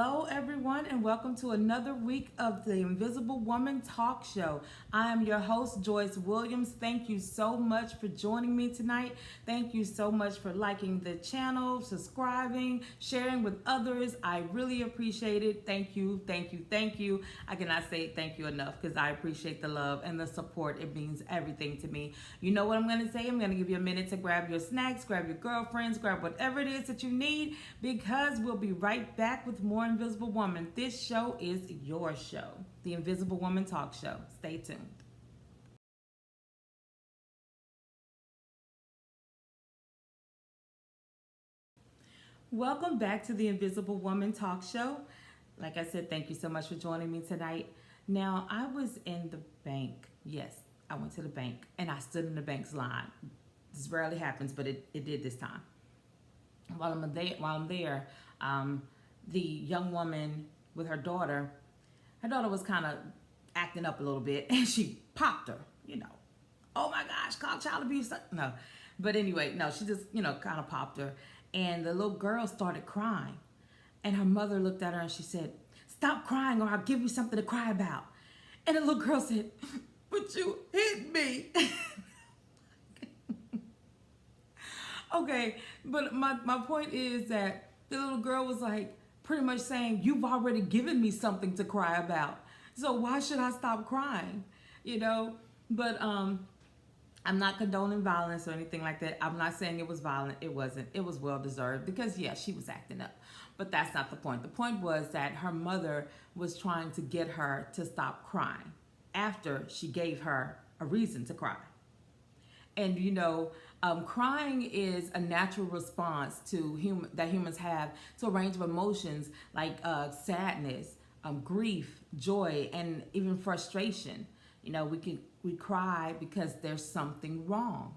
Hello, everyone, and welcome to another week of the Invisible Woman Talk Show. I am your host, Joyce Williams. Thank you so much for joining me tonight. Thank you so much for liking the channel, subscribing, sharing with others. I really appreciate it. Thank you, thank you, thank you. I cannot say thank you enough because I appreciate the love and the support. It means everything to me. You know what I'm going to say? I'm going to give you a minute to grab your snacks, grab your girlfriends, grab whatever it is that you need, because we'll be right back with more Invisible Woman. This show is your show, the Invisible Woman Talk Show. Stay tuned. Welcome back to the Invisible Woman Talk Show. Like I said, thank you so much for joining me tonight. Now, I was in the bank. Yes, I went to the bank and I stood in the bank's line. This rarely happens, but it did this time. While I'm there, the young woman with her daughter was kind of acting up a little bit, and she popped her. Oh my gosh, call child abuse. No, but anyway, no, she just kind of popped her, and the little girl started crying, and her mother looked at her and she said, "Stop crying, or I'll give you something to cry about." And the little girl said, "But you hit me." Okay, but my point is that the little girl was like pretty much saying, "You've already given me something to cry about, so why should I stop crying?" But I'm not condoning violence or anything like that. I'm not saying it was violent. It wasn't. It was well deserved because, yeah, she was acting up. But that's not the point. The point was that her mother was trying to get her to stop crying after she gave her a reason to cry. And crying is a natural response that humans have to a range of emotions like sadness, grief, joy, and even frustration. We cry because there's something wrong.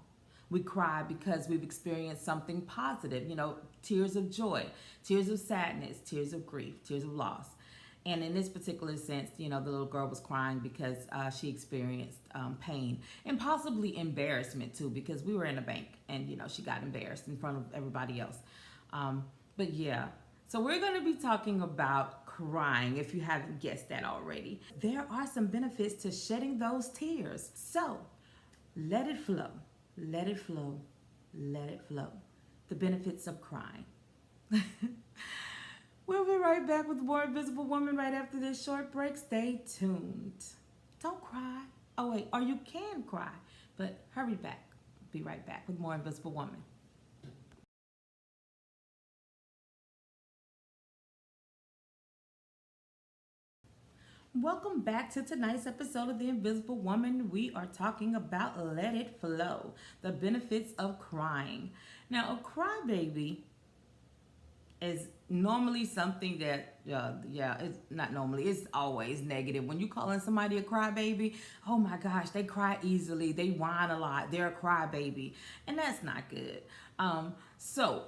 We cry because we've experienced something positive. Tears of joy, tears of sadness, tears of grief, tears of loss. And in this particular sense, the little girl was crying because she experienced pain and possibly embarrassment too, because we were in a bank and, she got embarrassed in front of everybody else. But yeah, so we're going to be talking about crying, if you haven't guessed that already. There are some benefits to shedding those tears. So let it flow, let it flow, let it flow. The benefits of crying. We'll be right back with more Invisible Woman right after this short break. Stay tuned. Don't cry. Oh, wait, or you can cry, but hurry back. Be right back with more Invisible Woman. Welcome back to tonight's episode of The Invisible Woman. We are talking about Let It Flow, the benefits of crying. Now, a crybaby is normally something that, it's not normally, it's always negative. When you calling somebody a crybaby, oh my gosh, they cry easily, they whine a lot, they're a crybaby, and that's not good. So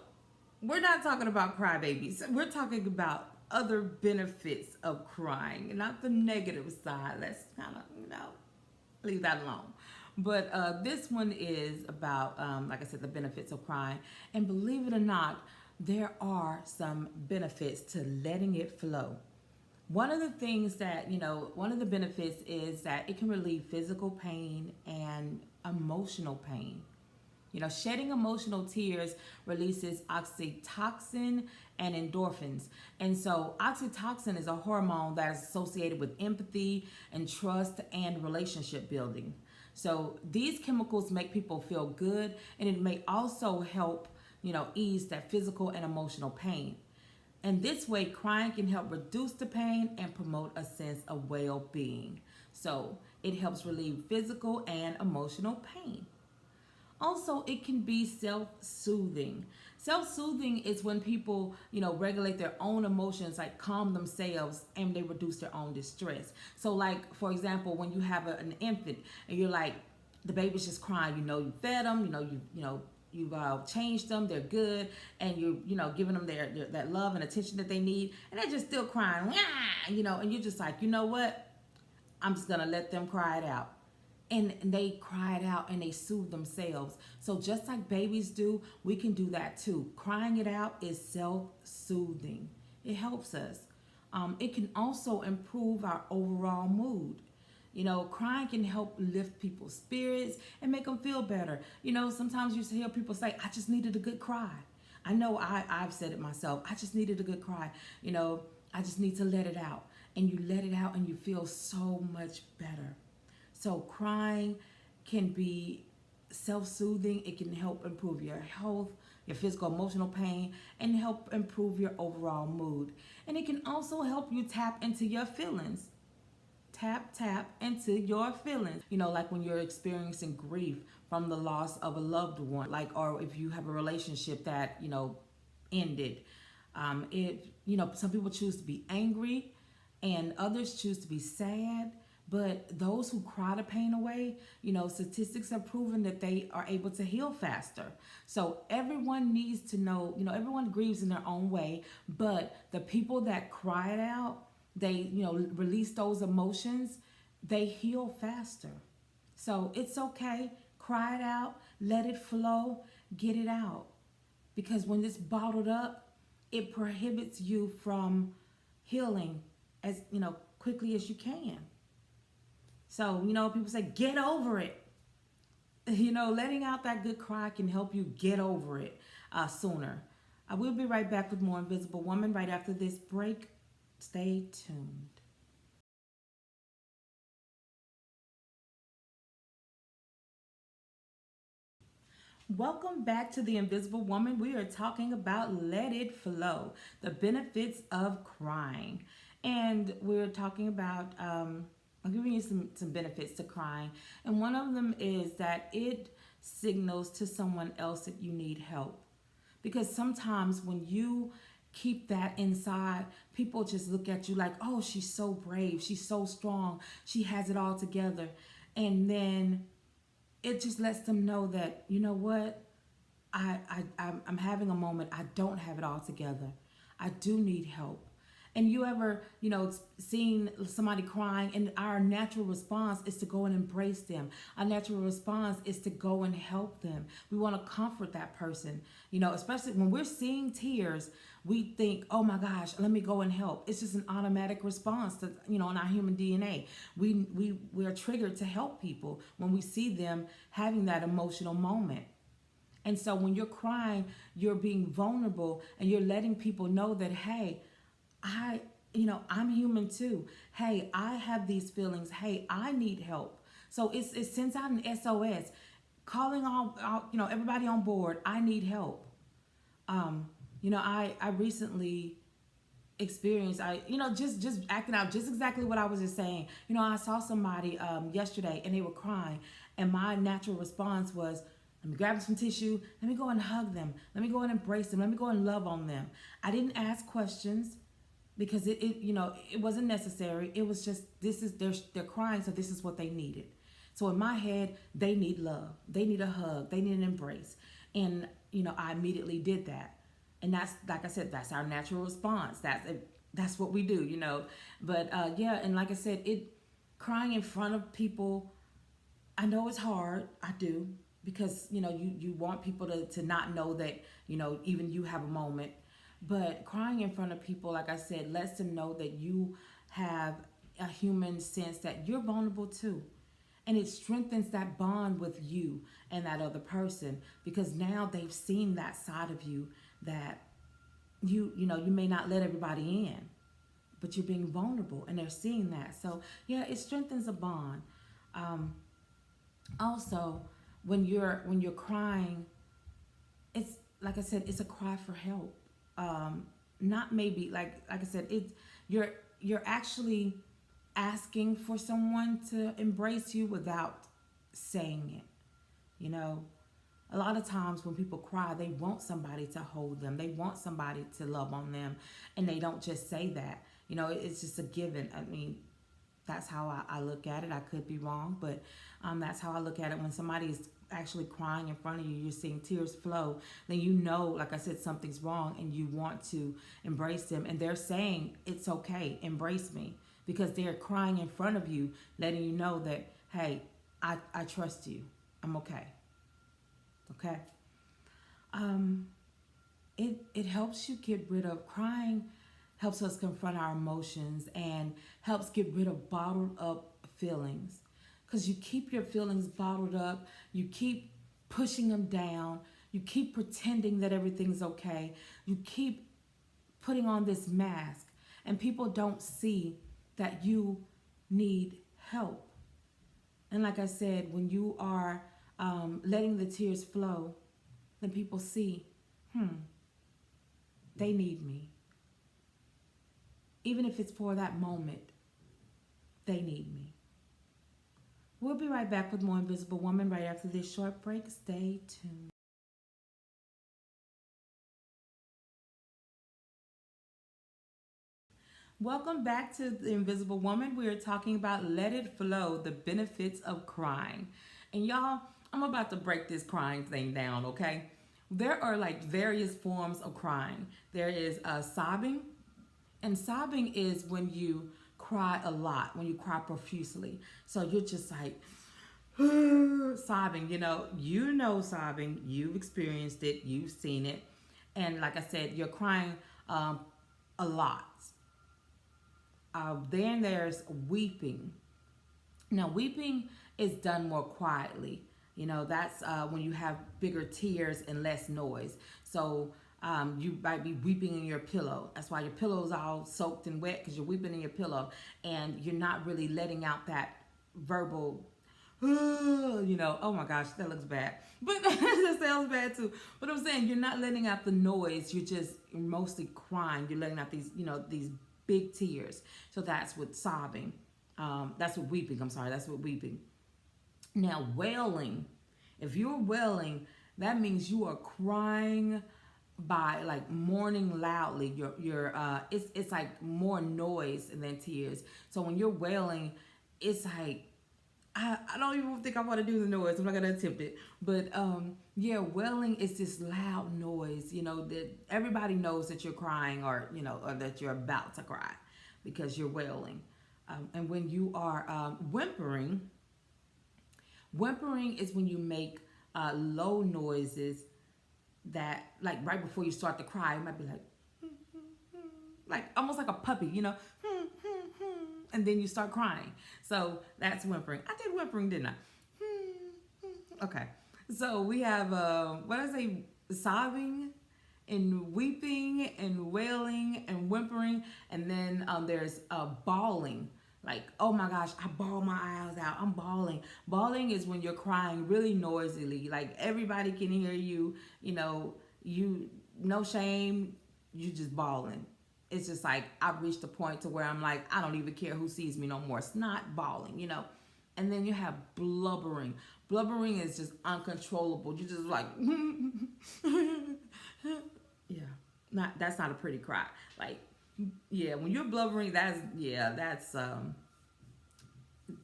we're not talking about crybabies. We're talking about other benefits of crying, not the negative side. Let's kind of, leave that alone. But this one is about, like I said, the benefits of crying. And believe it or not, there are some benefits to letting it flow. One of the things that, one of the benefits is that it can relieve physical pain and emotional pain. Shedding emotional tears releases oxytocin and endorphins. And so oxytocin is a hormone that is associated with empathy and trust and relationship building. So these chemicals make people feel good, and it may also help ease that physical and emotional pain. And this way, crying can help reduce the pain and promote a sense of well-being. So it helps relieve physical and emotional pain. Also, it can be self-soothing. Self-soothing is when people, regulate their own emotions, like calm themselves, and they reduce their own distress. So like, for example, when you have an infant and you're like, the baby's just crying, you fed them, you've changed them, they're good, and you're giving them their that love and attention that they need, and they're just still crying, and you're just like, you know what, I'm just gonna let them cry it out. And they cry it out and they soothe themselves. So just like babies do, we can do that too. Crying it out is self-soothing. It helps us. It can also improve our overall mood. You know, crying can help lift people's spirits and make them feel better. You know, sometimes you hear people say, I just needed a good cry. I know I've said it myself. I just needed a good cry. You know, I just need to let it out. And you let it out and you feel so much better. So crying can be self-soothing. It can help improve your health, your physical, emotional pain, and help improve your overall mood. And it can also help you tap into your feelings. Tap into your feelings. You know, like when you're experiencing grief from the loss of a loved one, like, or if you have a relationship that, you know, ended. You know, some people choose to be angry and others choose to be sad. But those who cry the pain away, you know, statistics have proven that they are able to heal faster. So everyone needs to know, you know, everyone grieves in their own way, but the people that cry it out, they, you know, release those emotions, they heal faster. So it's okay. Cry it out, let it flow, get it out. Because when it's bottled up, it prohibits you from healing as, you know, quickly as you can. So, you know, people say, get over it. You know, letting out that good cry can help you get over it sooner. I will be right back with more Invisible Woman right after this break. Stay tuned. Welcome back to The Invisible Woman. We are talking about Let It Flow, the benefits of crying. And we're talking about, I'm giving you some benefits to crying. And one of them is that it signals to someone else that you need help. Because sometimes when you keep that inside, people just look at you like, oh, she's so brave, she's so strong, she has it all together. And then it just lets them know that, you know what, I'm having a moment. I don't have it all together. I do need help. And you ever, you know, seen somebody crying, and our natural response is to go and embrace them. Our natural response is to go and help them. We want to comfort that person, you know, especially when we're seeing tears. We think, oh my gosh, let me go and help. It's just an automatic response to, you know, in our human DNA. We're triggered to help people when we see them having that emotional moment. And so when you're crying, you're being vulnerable and you're letting people know that, hey, I'm human too. Hey, I have these feelings. Hey, I need help. So it sends out an SOS, calling all you know, everybody on board. I need help. You know, I recently experienced, just acting out just exactly what I was just saying. You know, I saw somebody yesterday and they were crying, and my natural response was, let me grab some tissue. Let me go and hug them. Let me go and embrace them. Let me go and love on them. I didn't ask questions because it wasn't necessary. It was just, they're crying, so this is what they needed. So in my head, they need love. They need a hug. They need an embrace. And I immediately did that. And that's, like I said, that's our natural response. That's what we do, But yeah, and like I said, crying in front of people, I know it's hard. I do, because you want people to not know that even you have a moment. But crying in front of people, like I said, lets them know that you have a human sense that you're vulnerable too. And it strengthens that bond with you and that other person, because now they've seen that side of you that you may not let everybody in, but you're being vulnerable and they're seeing that. So yeah, it strengthens a bond. Also, when you're crying, it's, like I said, it's a cry for help. Not maybe, like I said, it's, you're actually asking for someone to embrace you without saying it. A lot of times when people cry, they want somebody to hold them, they want somebody to love on them, and they don't just say that. It's just a given. I mean, that's how I look at it. I could be wrong, but that's how I look at it. When somebody is actually crying in front of you, you're seeing tears flow, then like I said, something's wrong, and you want to embrace them. And they're saying, it's okay, embrace me, because they're crying in front of you, letting you know that, hey, I trust you. I'm okay. Okay? It helps you get rid of crying. helps us confront our emotions, and helps get rid of bottled up feelings. Because you keep your feelings bottled up, you keep pushing them down, you keep pretending that everything's okay, you keep putting on this mask, and people don't see that you need help. And like I said, when you are letting the tears flow, then people see, they need me. Even if it's for that moment, they need me. We'll be right back with more Invisible Woman right after this short break. Stay tuned. Welcome back to The Invisible Woman. We are talking about Let It Flow, the benefits of crying. And y'all, I'm about to break this crying thing down, okay? There are like various forms of crying. There is sobbing, and sobbing is when you cry a lot, when you cry profusely. So you're just like sobbing, sobbing, you've experienced it, you've seen it. And like I said, you're crying a lot. Then there's weeping. Now, weeping is done more quietly. That's when you have bigger tears and less noise. So you might be weeping in your pillow. That's why your pillow's all soaked and wet, because you're weeping in your pillow and you're not really letting out that verbal, oh my gosh, that looks bad. But that sounds bad too. But I'm saying you're not letting out the noise. You're just mostly crying. You're letting out these big tears. So that's what sobbing. That's what weeping. I'm sorry. That's what weeping. Now, wailing. If you're wailing, that means you are crying by like mourning loudly. It's like more noise than tears. So when you're wailing, it's like I don't even think I want to do the noise. I'm not gonna attempt it. But wailing is this loud noise. That everybody knows that you're crying, or or that you're about to cry, because you're wailing. And when you are whimpering is when you make low noises that, like right before you start to cry, it might be like almost like a puppy, and then you start crying. So that's whimpering. I did whimpering, didn't I? Okay. So we have what did I say? Sobbing and weeping and wailing and whimpering, and then there's bawling. Like, oh my gosh, I bawl my eyes out. I'm bawling. Bawling is when you're crying really noisily. Like everybody can hear you. You no shame. You just bawling. It's just like I've reached a point to where I'm like, I don't even care who sees me no more. It's not bawling, And then you have blubbering. Blubbering is just uncontrollable. You just like, yeah. That's not a pretty cry. Like, yeah, when you're blubbering, that's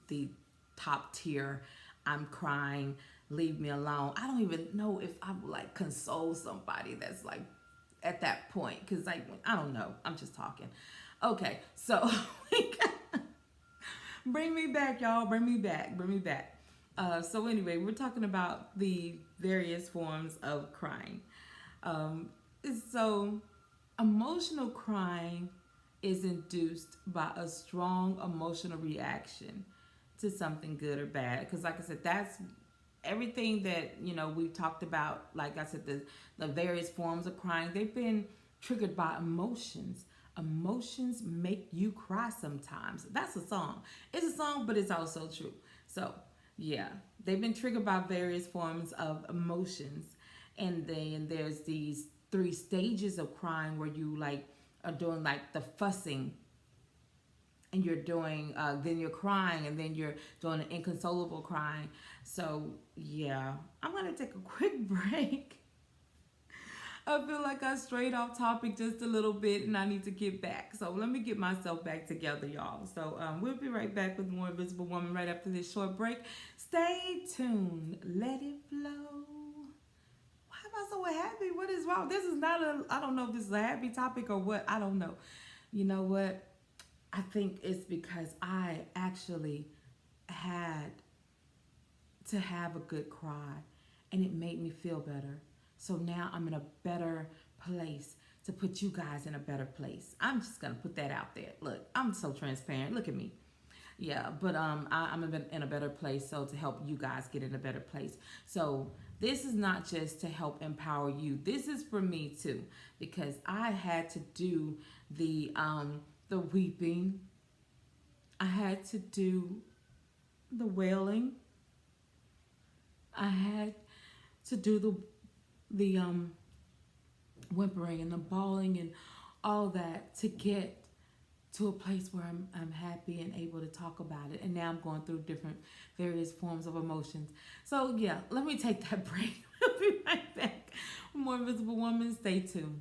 the top tier. I'm crying. Leave me alone. I don't even know if I would like console somebody that's like at that point, because like I don't know. I'm just talking. Okay, so bring me back, y'all. Bring me back. So anyway, we're talking about the various forms of crying. So emotional crying is induced by a strong emotional reaction to something good or bad. Because like I said, that's everything that we've talked about. Like I said, the various forms of crying, they've been triggered by emotions. Emotions make you cry sometimes. That's a song. It's a song, but it's also true. So yeah, they've been triggered by various forms of emotions. And then there's these 3 stages of crying where you like are doing like the fussing, and you're doing then you're crying, and then you're doing an inconsolable crying. So yeah, I'm gonna take a quick break. I feel like I strayed off topic just a little bit, and I need to get back. So let me get myself back together, y'all. So we'll be right back with more Invisible Woman right after this short break. Stay tuned. Let it flow. Why am I so happy? What is wrong? This is not I don't know if this is a happy topic or what. I don't know. You know what? I think it's because I actually had to have a good cry, and it made me feel better. So now I'm in a better place to put you guys in a better place. I'm just gonna put that out there. Look, I'm so transparent. Look at me. Yeah, but I'm in a better place, so to help you guys get in a better place. So this is not just to help empower you. This is for me too, because I had to do the weeping. I had to do the wailing. I had to do the whimpering and the bawling and all that to get to a place where I'm happy and able to talk about it. And now I'm going through different various forms of emotions. So yeah, let me take that break. We'll be right back. More Invisible Woman. Stay tuned.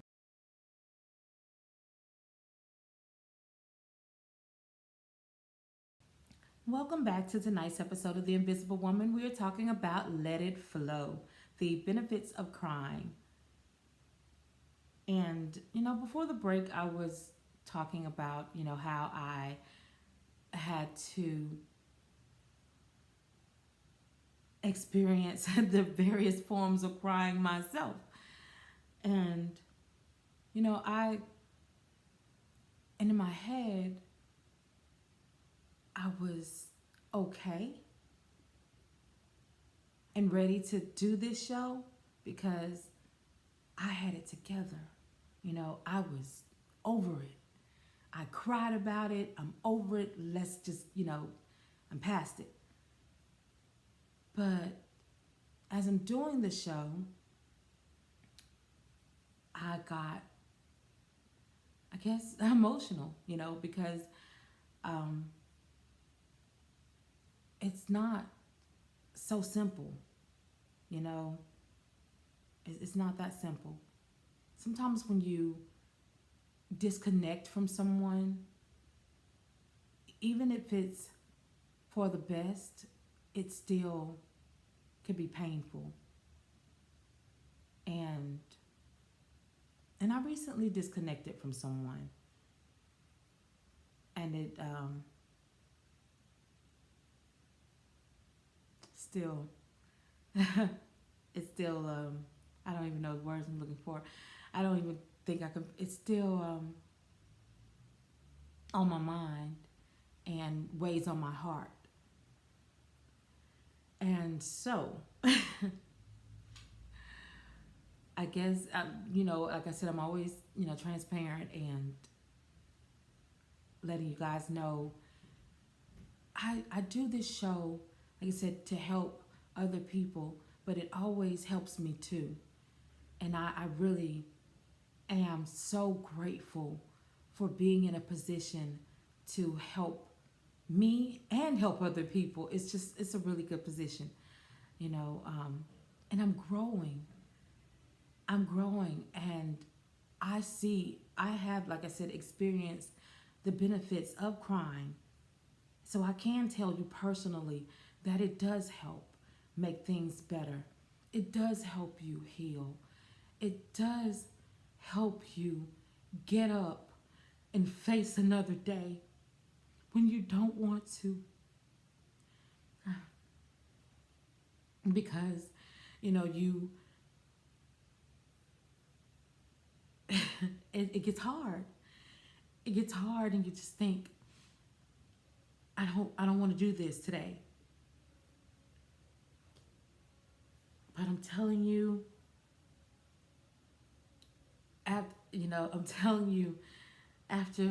Welcome back to tonight's episode of The Invisible Woman. We are talking about Let It Flow, the benefits of crying. And, before the break, I was talking about, how I had to experience the various forms of crying myself. And, and in my head, I was okay and ready to do this show because I had it together. I was over it. I cried about it. I'm over it. Let's just, I'm past it. But as I'm doing the show, I got, I guess, emotional, because um, it's not so simple, you know. It's not that simple. Sometimes when you disconnect from someone, even if it's for the best, it still can be painful. And I recently disconnected from someone, and it still it's still I don't even know the words I'm looking for. I don't even think I can. It's still on my mind and weighs on my heart. And so, I guess, like I said, I'm always, transparent and letting you guys know. I do this show, like I said, to help other people, but it always helps me too. And I really am so grateful for being in a position to help me and help other people. It's a really good position, and I'm growing. I'm growing, and I have, like I said, experienced the benefits of crying. So I can tell you personally that it does help make things better. It does help you heal. It does help you get up and face another day when you don't want to. Because, you it gets hard. It gets hard and you just think, I don't want to do this today. But I'm telling you, I'm telling you, after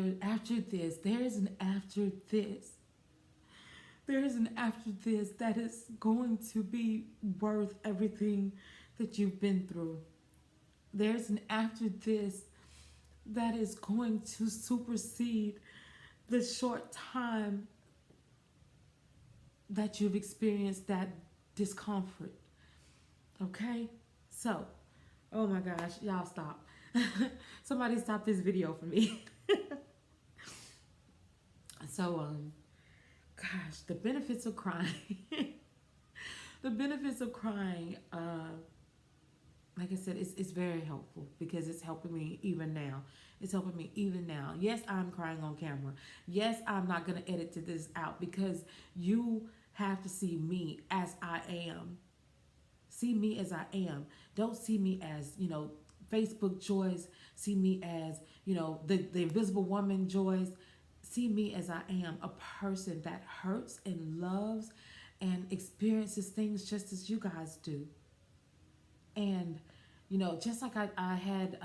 this, there is an after this. There is an after this that is going to be worth everything that you've been through. There's an after this that is going to supersede the short time that you've experienced that discomfort. Okay? So, oh my gosh, y'all stop. Somebody stop this video for me. So, gosh, the benefits of crying. The benefits of crying, like I said, it's very helpful because it's helping me even now. It's helping me even now. Yes, I'm crying on camera. Yes, I'm not going to edit this out because you have to see me as I am. See me as I am. Don't see me as, Facebook Joys see me as, the Invisible Woman Joys see me as I am, a person that hurts and loves and experiences things just as you guys do. And, just like I had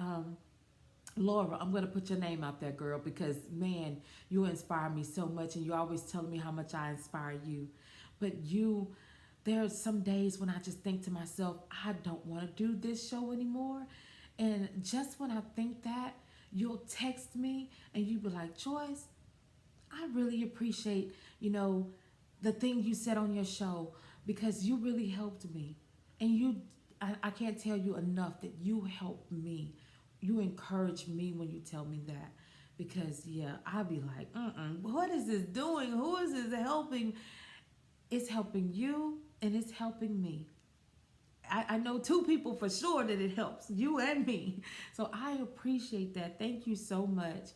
Laura, I'm going to put your name out there, girl, because man, you inspire me so much, and you're always telling me how much I inspire you. But there are some days when I just think to myself, I don't want to do this show anymore. And just when I think that, you'll text me and you be like, Joyce, I really appreciate, the thing you said on your show, because you really helped me. And I can't tell you enough that you help me. You encourage me when you tell me that. Because, yeah, I'll be like, what is this doing? Who is this helping? It's helping you and it's helping me. I know two people for sure that it helps, you and me. So I appreciate that. Thank you so much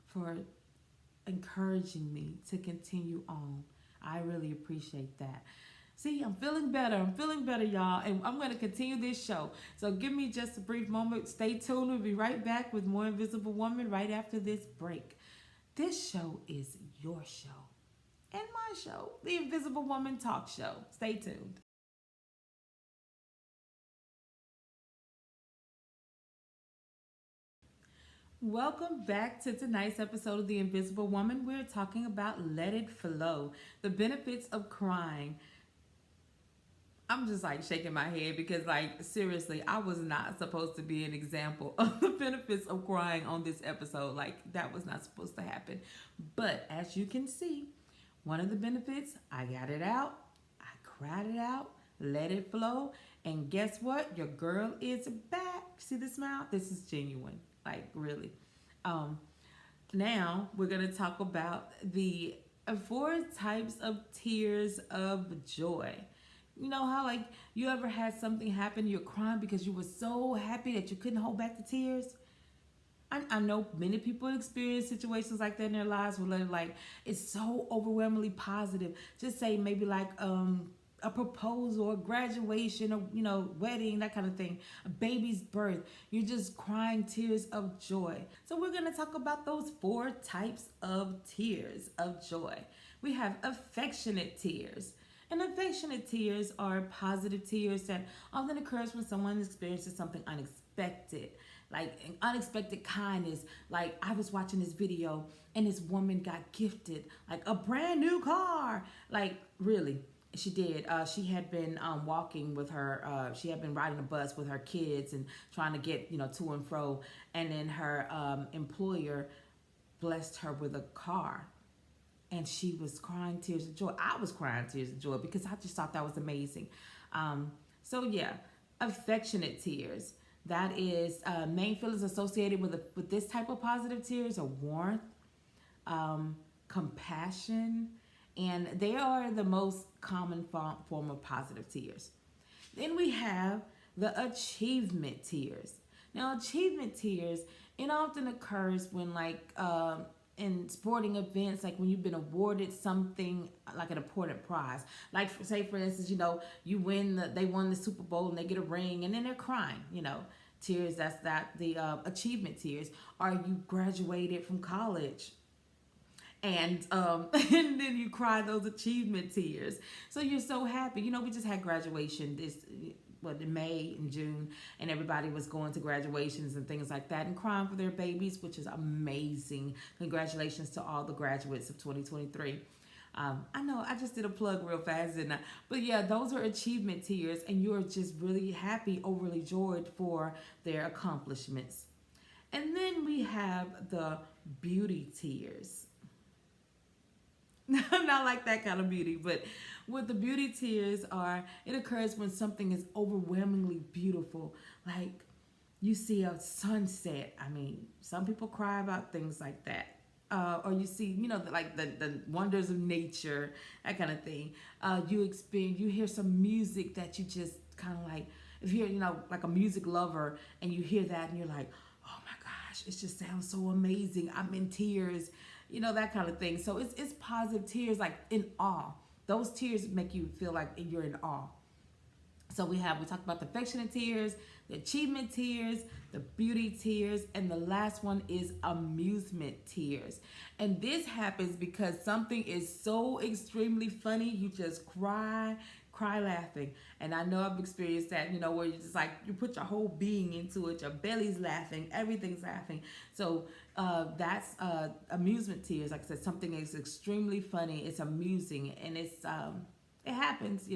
for encouraging me to continue on. I really appreciate that. See, I'm feeling better. I'm feeling better, y'all. And I'm going to continue this show. So give me just a brief moment. Stay tuned. We'll be right back with more Invisible Woman right after this break. This show is your show and my show, the Invisible Woman Talk Show. Stay tuned. Welcome back to tonight's episode of The Invisible Woman. We're talking about Let It Flow, the benefits of crying. I'm just like shaking my head because, like, seriously, I was not supposed to be an example of the benefits of crying on this episode. Like, that was not supposed to happen. But as you can see, one of the benefits, I got it out, I cried it out, let it flow, and guess what? Your girl is back. See the smile? This is genuine. Like, really. Now we're going to talk about the 4 types of tears of joy. You know how, like, you ever had something happen, you're crying because you were so happy that you couldn't hold back the tears? I know many people experience situations like that in their lives where they're like, it's so overwhelmingly positive. Just say maybe like a proposal or graduation or, wedding, that kind of thing, a baby's birth. You're just crying tears of joy. So we're going to talk about those 4 types of tears of joy. We have affectionate tears. And affectionate tears are positive tears that often occurs when someone experiences something unexpected, like an unexpected kindness. Like, I was watching this video and this woman got gifted like a brand new car. Like, really, she did. She had been walking with her. She had been riding a bus with her kids and trying to get to and fro. And then her employer blessed her with a car. And she was crying tears of joy. I was crying tears of joy because I just thought that was amazing. So yeah, affectionate tears. That is main feelings associated with this type of positive tears are warmth, compassion, and they are the most common form of positive tears. Then we have the achievement tears. Now, achievement tears, it often occurs when, like, in sporting events, like when you've been awarded something like an important prize. Like, say for instance, you they won the Super Bowl and they get a ring and then they're crying, tears. That's the achievement tears. Or you graduated from college and and then you cry those achievement tears. So you're so happy. We just had graduation in May and June, and everybody was going to graduations and things like that and crying for their babies, which is amazing. Congratulations to all the graduates of 2023. I know I just did a plug real fast, didn't I? But yeah, those are achievement tears, and you're just really happy, overly joyed for their accomplishments. And then we have the beauty tears. Not like that kind of beauty, but what the beauty tears are, it occurs when something is overwhelmingly beautiful. Like, you see a sunset. I mean, some people cry about things like that. Or you see, the wonders of nature, that kind of thing. You hear some music that you just kind of like, if you're, like a music lover, and you hear that and you're like, oh my gosh, it just sounds so amazing. I'm in tears. That kind of thing. So it's positive tears, like in awe. Those tears make you feel like you're in awe. So we talked about the affectionate tears, the achievement tears, the beauty tears, and the last one is amusement tears. And this happens because something is so extremely funny, you just cry laughing. And I know I've experienced that, where you just like, you put your whole being into it, your belly's laughing, everything's laughing. So that's amusement tears. Like I said, something is extremely funny, it's amusing, and it happens,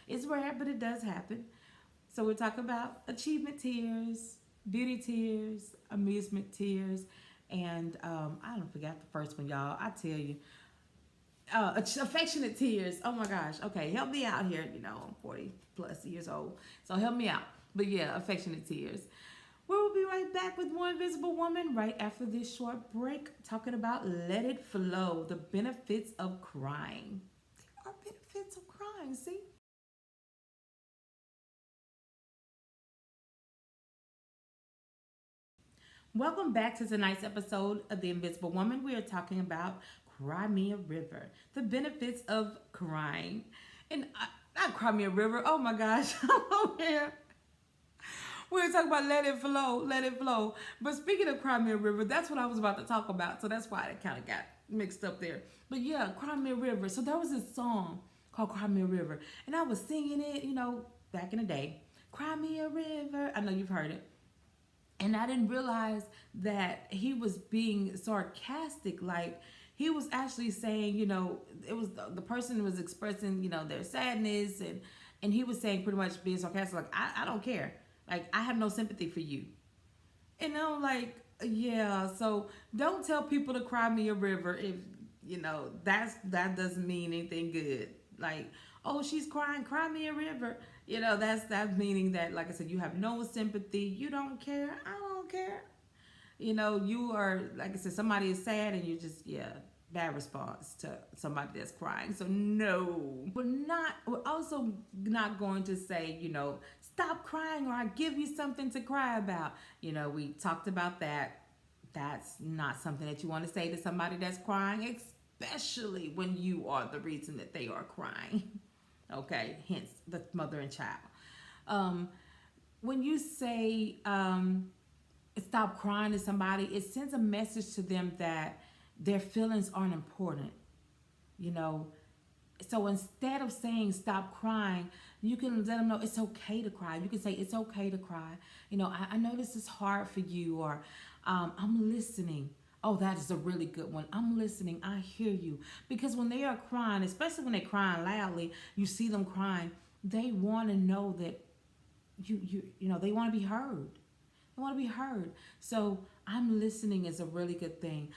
It's rare, but it does happen. So we're talking about achievement tears, beauty tears, amusement tears, and I don't forget the first one, y'all. I tell you, affectionate tears. Oh my gosh. Okay, help me out here. I'm 40 plus years old, so help me out. But yeah, affectionate tears. We will be right back with more Invisible Woman right after this short break, talking about Let It Flow, the benefits of crying. There are benefits of crying, see? Welcome back to tonight's episode of The Invisible Woman. We are talking about Cry Me a River, the benefits of crying. And not Cry Me a River, oh my gosh, I'm over here. We were talking about let it flow, let it flow. But speaking of Cry Me a River, that's what I was about to talk about. So that's why it kind of got mixed up there. But yeah, Cry Me a River. So there was this song called Cry Me a River. And I was singing it, back in the day. Cry Me a River. I know you've heard it. And I didn't realize that he was being sarcastic. Like, he was actually saying, it was the person was expressing, their sadness, and he was saying pretty much being sarcastic, like, I don't care. Like, I have no sympathy for you. And I'm like, yeah, so don't tell people to cry me a river if, that doesn't mean anything good. Like, oh, she's crying, cry me a river. That's meaning that, like I said, you have no sympathy. You don't care. I don't care. You are, like I said, somebody is sad and you just, yeah, bad response to somebody that's crying. So no, we're also not going to say, stop crying or I give you something to cry about. We talked about that. That's not something that you want to say to somebody that's crying, especially when you are the reason that they are crying. Okay, hence the mother and child. When you say stop crying to somebody, it sends a message to them that their feelings aren't important. You know, so instead of saying stop crying, you can let them know it's okay to cry. You can say it's okay to cry. I know this is hard for you, or I'm listening. Oh, that is a really good one. I'm listening. I hear you. Because when they are crying, especially when they're crying loudly, you see them crying, they want to know that they want to be heard. They want to be heard. So I'm listening is a really good thing.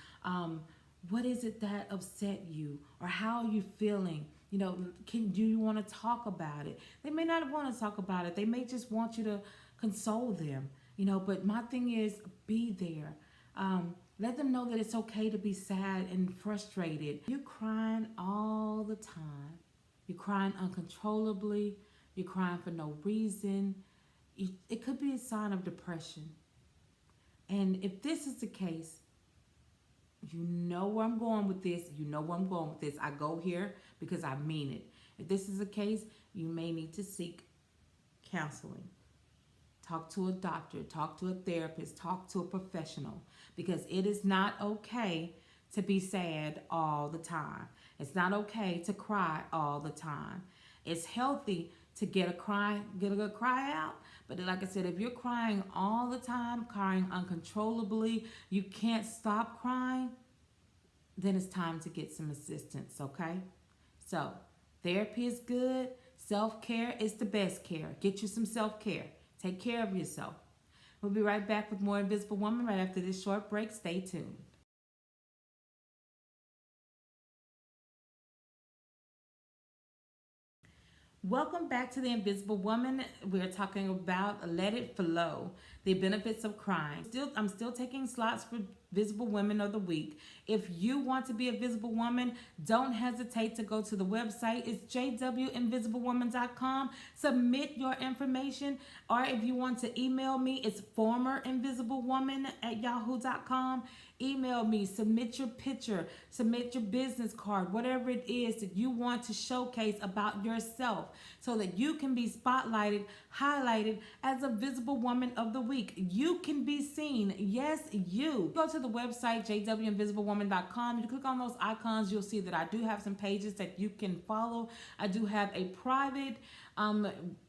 What is it that upset you, or how are you feeling? Do you want to talk about it? They may not want to talk about it. They may just want you to console them. But my thing is, be there. Let them know that it's okay to be sad and frustrated. You're crying all the time. You're crying uncontrollably. You're crying for no reason. It could be a sign of depression. And if this is the case, you know where I'm going with this. You know where I'm going with this. I go here because I mean it. If this is the case, you may need to seek counseling. Talk to a doctor, talk to a therapist, talk to a professional, because it is not okay to be sad all the time. It's not okay to cry all the time. It's healthy to get a good cry out. But like I said, if you're crying all the time, crying uncontrollably, you can't stop crying, then it's time to get some assistance, okay? So therapy is good. Self-care is the best care. Get you some self-care. Take care of yourself. We'll be right back with more Invisible Woman right after this short break. Stay tuned. Welcome back to The Invisible Woman. We're talking about Let It Flow, the benefits of crying. I'm still taking slots for Visible Women of the Week. If you want to be a visible woman, don't hesitate to go to the website. It's jwinvisiblewoman.com. Submit your information, or if you want to email me, it's formerinvisiblewoman@yahoo.com. Email me, submit your picture, submit your business card, whatever it is that you want to showcase about yourself so that you can be spotlighted, highlighted as a visible woman of the week. You can be seen. Yes, you. Go to the website, jwinvisiblewoman.com. You click on those icons, you'll see that I do have some pages that you can follow. I do have a private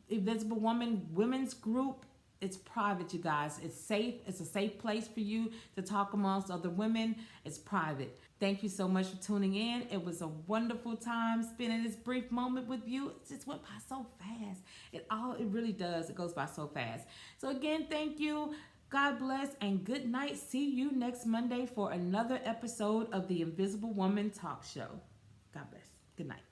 Invisible Woman women's group. It's private, you guys. It's safe. It's a safe place for you to talk amongst other women. It's private. Thank you so much for tuning in. It was a wonderful time spending this brief moment with you. It just went by so fast. It really does. It goes by so fast. So again, thank you. God bless and good night. See you next Monday for another episode of the Invisible Woman Talk Show. God bless. Good night.